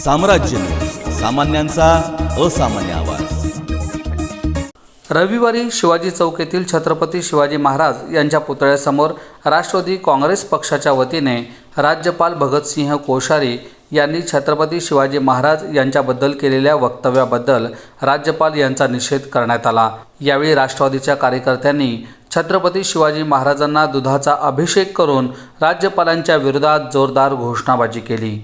साम्राज्य सामान्यांचा असामान्य आवाज। रविवारी शिवाजी चौक येथील छत्रपती शिवाजी महाराज यांच्या पुतळ्यासमोर राष्ट्रवादी काँग्रेस पक्षाच्या वतीने राज्यपाल भगतसिंह कोश्यारी यांनी छत्रपती शिवाजी महाराज यांच्याबद्दल केलेल्या वक्तव्याबद्दल राज्यपाल यांचा निषेध करण्यात आला। यावेळी राष्ट्रवादीच्या कार्यकर्त्यांनी छत्रपती शिवाजी महाराजांना दुधाचा अभिषेक करून राज्यपालांच्या विरोधात जोरदार घोषणाबाजी केली।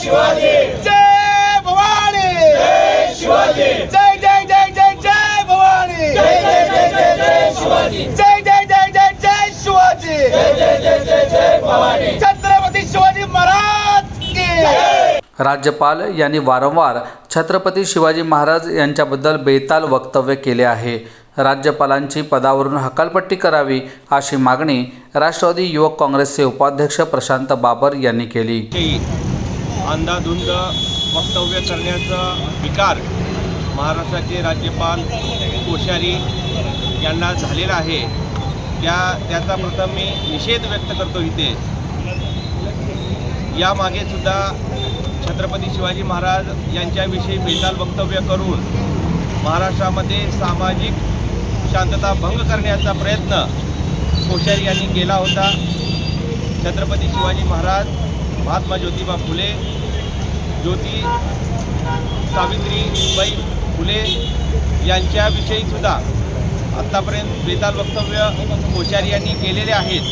शिवाजी जय भवानी, जय शिवाजी जय जय जय जय जय भवानी, जय जय जय जय जय शिवाजी, जय जय जय जय जय शिवाजी, जय जय जय जय जय भवानी, छत्रपती शिवाजी महाराज की। राज्यपाल यांनी वारंवार छत्रपती शिवाजी महाराज यांच्याबद्दल बेताल वक्तव्य केले आहे। राज्यपालांची पदावरून हकालपट्टी करावी अशी मागणी राष्ट्रवादी युवक काँग्रेसचे उपाध्यक्ष प्रशांत बाबर यांनी केली। अंधाधुंद वक्तव्य करण्याचा विकार महाराष्ट्राचे राज्यपाल कोश्यारी यांना झालेला आहे। त्याचा प्रथम मी निषेध व्यक्त करतो। इथे यामागे सुद्धा छत्रपती शिवाजी महाराज यांच्याविषयी बेताल वक्तव्य करून महाराष्ट्रामध्ये सामाजिक शांतता भंग करण्याचा प्रयत्न कोश्यारी यांनी केला होता। छत्रपती शिवाजी महाराज, महात्मा ज्योतिबा फुले, ज्योती सावित्रीबाई फुले यांच्याविषयी सुद्धा आत्तापर्यंत बेताल वक्तव्य कोश्यारी यांनी केलेले आहेत।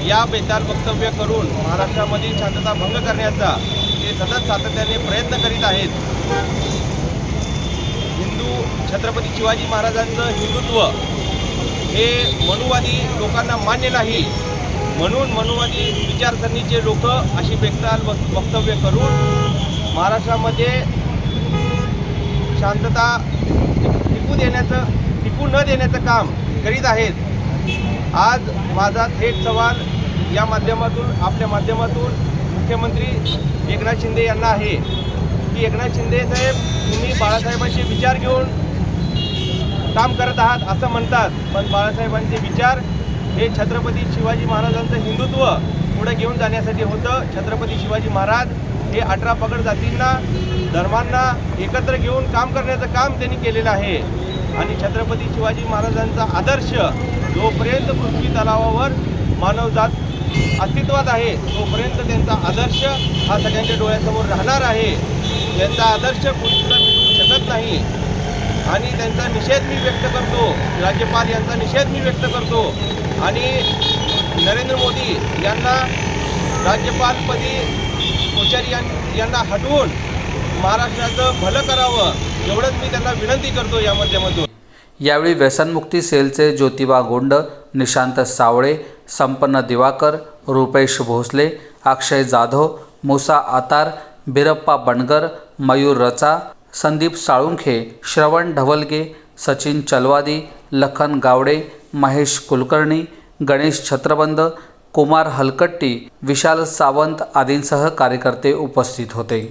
या बेताल वक्तव्य करून महाराष्ट्रामध्ये शांतता भंग करण्याचा ते सतत सातत्याने प्रयत्न करीत आहेत। छत्रपती शिवाजी महाराजांचं हिंदुत्व हे मनुवादी लोकांना मान्य नाही, म्हणून मनुवादी विचारसरणीचे लोक अशी बेताल वक्तव्य करून महाराष्ट्रामध्ये शांतता टिकू न देण्याचं काम करीत आहेत। आज माझा थेट सवाल या माध्यमातून, आपल्या माध्यमातून मुख्यमंत्री एकनाथ शिंदे यांना आहे की एकनाथ शिंदे साहेब, तुम्ही बाळासाहेबांचे विचार घेऊन काम करत आहात असं म्हणतात, पण बाळासाहेबांचे विचार हे छत्रपती शिवाजी महाराजांचं हिंदुत्व पुढे घेऊन जाण्यासाठी होतं। छत्रपती शिवाजी महाराज हे 18 पगड जातींना, धर्मांना एकत्र घेऊन काम करण्याचं काम त्यांनी केलेलं आहे। आणि छत्रपती शिवाजी महाराजांचा आदर्श जोपर्यंत पृथ्वी तलावावर मानवजात अस्तित्वात आहे तोपर्यंत त्यांचा आदर्श हा सगळ्यांच्या डोळ्यासमोर राहणार आहे। त्यांचा आदर्श कुणीसुद्धा मिटवू शकत नाही आणि त्यांचा निषेध मी व्यक्त करतो। राज्यपाल यांचा निषेध मी व्यक्त करतो आणि नरेंद्र मोदी यांना राज्यपालपदी कोश्यारी यांना हटवून महाराष्ट्राचं भलं करावं एवढंच मी त्यांना विनंती करतो या माध्यमातून। यावेळी व्यसनमुक्ती सेलचे ज्योतिबा गोंड, निशांत सावळे, संपन्न दिवाकर, रुपेश भोसले, अक्षय जाधव, मुसा आतार, बिरप्पा बनगर, मयूर रचा, संदीप साळुंखे, श्रवण ढवलगे, सचिन चलवादी, लखन गावडे, महेश कुलकर्णी, गणेश छत्रबंद, कुमार हलकट्टी, विशाल सावंत आदींसह कार्यकर्ते उपस्थित होते।